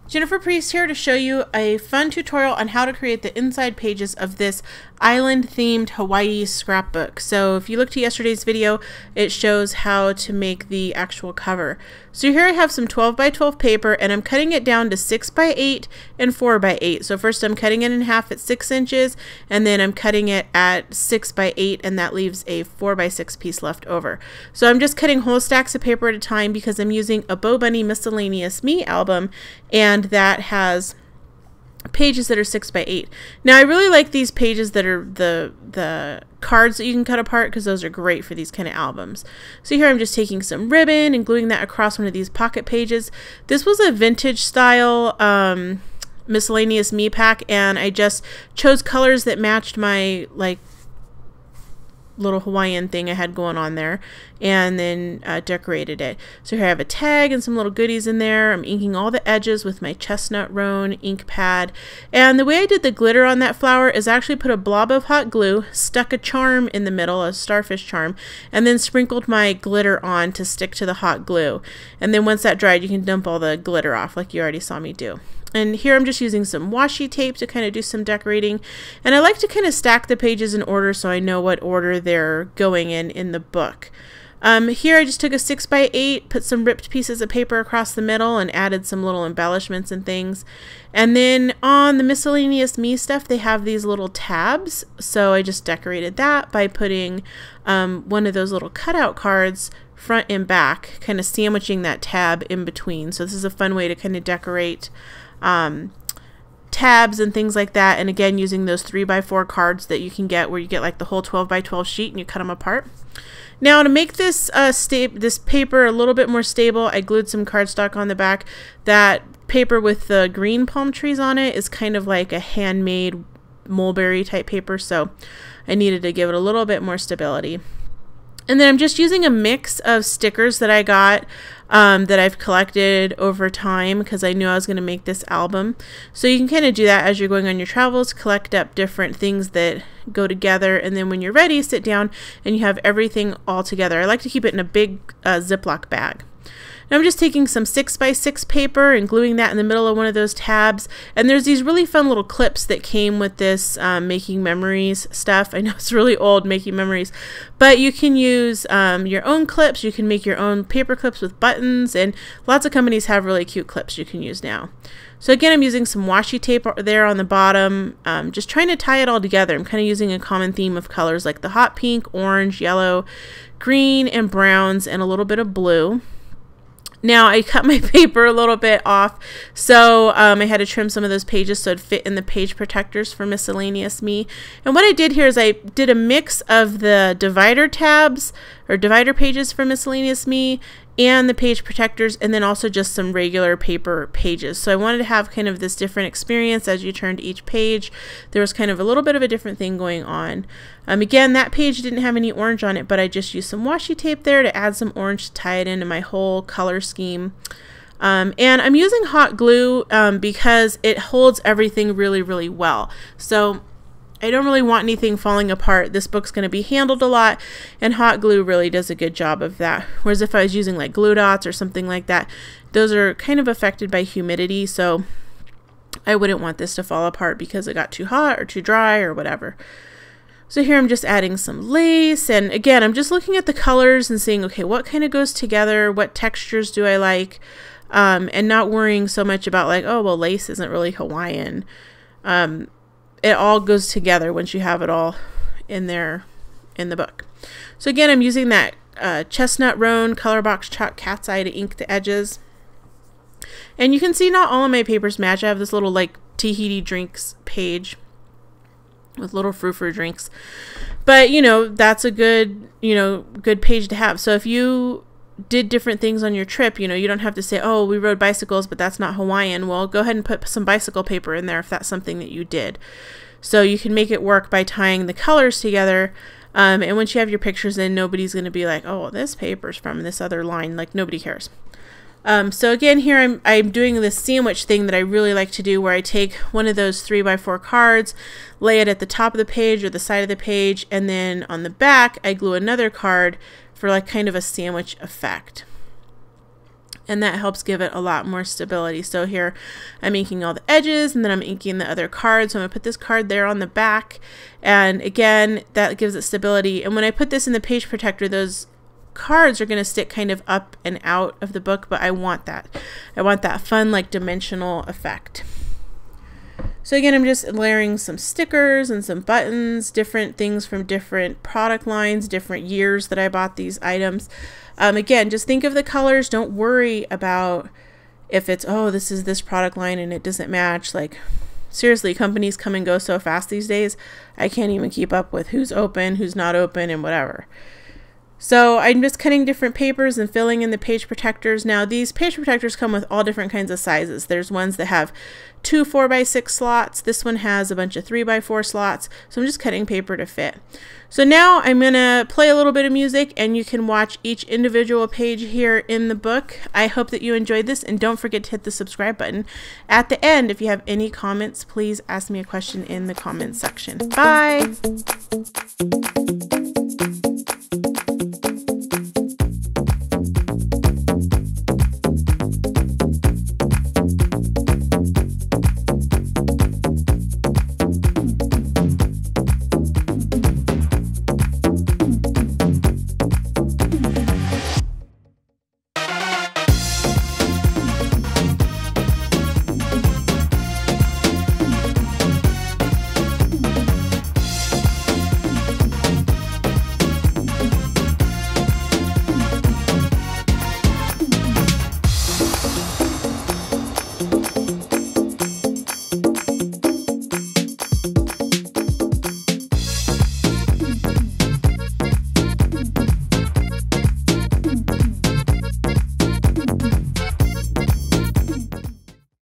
Jennifer Priest here to show you a fun tutorial on how to create the inside pages of this island themed Hawaii scrapbook. So if you look to yesterday's video, it shows how to make the actual cover. So here I have some 12 by 12 paper and I'm cutting it down to 6 by 8 and 4 by 8. So first I'm cutting it in half at 6 inches and then I'm cutting it at 6 by 8 and that leaves a 4 by 6 piece left over. So I'm just cutting whole stacks of paper at a time because I'm using a Bunny MiSC Me album, and that has pages that are 6 by 8. Now I really like these pages that are the cards that you can cut apart because those are great for these kind of albums. So here I'm just taking some ribbon and gluing that across one of these pocket pages. This was a vintage style miscellaneous me pack, and I just chose colors that matched my little Hawaiian thing I had going on there, and then decorated it. So here I have a tag and some little goodies in there. I'm inking all the edges with my chestnut roan ink pad, and the way I did the glitter on that flower is I actually put a blob of hot glue, stuck a charm in the middle, a starfish charm, and then sprinkled my glitter on to stick to the hot glue. And then once that dried, you can dump all the glitter off like you already saw me do. And here I'm just using some washi tape to kind of do some decorating. And I like to kind of stack the pages in order so I know what order they're going in the book. Here I just took a 6 by 8, put some ripped pieces of paper across the middle and added some little embellishments and things. And then on the miscellaneous me stuff, they have these little tabs. So I just decorated that by putting one of those little cutout cards front and back, kind of sandwiching that tab in between. So this is a fun way to kind of decorate tabs and things like that, and again using those 3 by 4 cards that you can get where you get like the whole 12 by 12 sheet and you cut them apart. Now to make this this paper a little bit more stable, I glued some cardstock on the back. That paper with the green palm trees on it is kind of like a handmade mulberry type paper, so I needed to give it a little bit more stability. And then I'm just using a mix of stickers that I got that I've collected over time because I knew I was going to make this album. So you can kind of do that as you're going on your travels, collect up different things that go together, and then when you're ready, sit down and you have everything all together. I like to keep it in a big Ziploc bag. Now I'm just taking some 6 by 6 paper and gluing that in the middle of one of those tabs. And there's these really fun little clips that came with this Making Memories stuff. I know it's really old, Making Memories, but you can use your own clips. You can make your own paper clips with buttons, and lots of companies have really cute clips you can use now. So again, I'm using some washi tape there on the bottom, just trying to tie it all together. I'm kind of using a common theme of colors like the hot pink, orange, yellow, green, and browns, and a little bit of blue. Now I cut my paper a little bit off, so I had to trim some of those pages so it'd fit in the page protectors for Miscellaneous Me. And what I did here is I did a mix of the divider tabs or divider pages for Miscellaneous Me and the page protectors, and then also just some regular paper pages. So I wanted to have kind of this different experience as you turned each page. There was kind of a little bit of a different thing going on. Again, that page didn't have any orange on it, but I just used some washi tape there to add some orange to tie it into my whole color scheme. And I'm using hot glue because it holds everything really, really well. So I don't really want anything falling apart. This book's going to be handled a lot, and hot glue really does a good job of that. Whereas if I was using like glue dots or something like that, those are kind of affected by humidity, so I wouldn't want this to fall apart because it got too hot or too dry or whatever. So here I'm just adding some lace, and again I'm just looking at the colors and seeing, okay, what kind of goes together, what textures do I like, and not worrying so much about like, oh well, lace isn't really Hawaiian. It all goes together once you have it all in there in the book. So again, I'm using that chestnut roan color box chalk cat's eye to ink the edges. And you can see not all of my papers match. I have this little like Tahiti drinks page with little frou-frou drinks. But you know, that's a good, good page to have. So if you did different things on your trip, you don't have to say, oh, we rode bicycles, but that's not Hawaiian. Well, go ahead and put some bicycle paper in there if that's something that you did. So you can make it work by tying the colors together. And once you have your pictures in, nobody's going to be like, oh, this paper's from this other line. Like, nobody cares. So again, here I'm doing this sandwich thing that I really like to do, where I take one of those 3x4 cards, lay it at the top of the page or the side of the page, and then on the back I glue another card for like kind of a sandwich effect. And that helps give it a lot more stability. So here I'm inking all the edges, and then I'm inking the other card. So I'm going to put this card there on the back, and again, that gives it stability. And when I put this in the page protector, those cards are going to stick kind of up and out of the book, but I want that. I want that fun, like, dimensional effect. So again, I'm just layering some stickers and some buttons, different things from different product lines, different years that I bought these items. Again, just think of the colors. Don't worry about if it's, oh, this is this product line and it doesn't match. Like, seriously, companies come and go so fast these days. I can't even keep up with who's open, who's not open, and whatever. So I'm just cutting different papers and filling in the page protectors. Now these page protectors come with all different kinds of sizes. There's ones that have 2 4x6 slots. This one has a bunch of 3x4 slots. So I'm just cutting paper to fit. So now I'm going to play a little bit of music, and you can watch each individual page here in the book. I hope that you enjoyed this, and don't forget to hit the subscribe button. At the end, if you have any comments, please ask me a question in the comments section. Bye!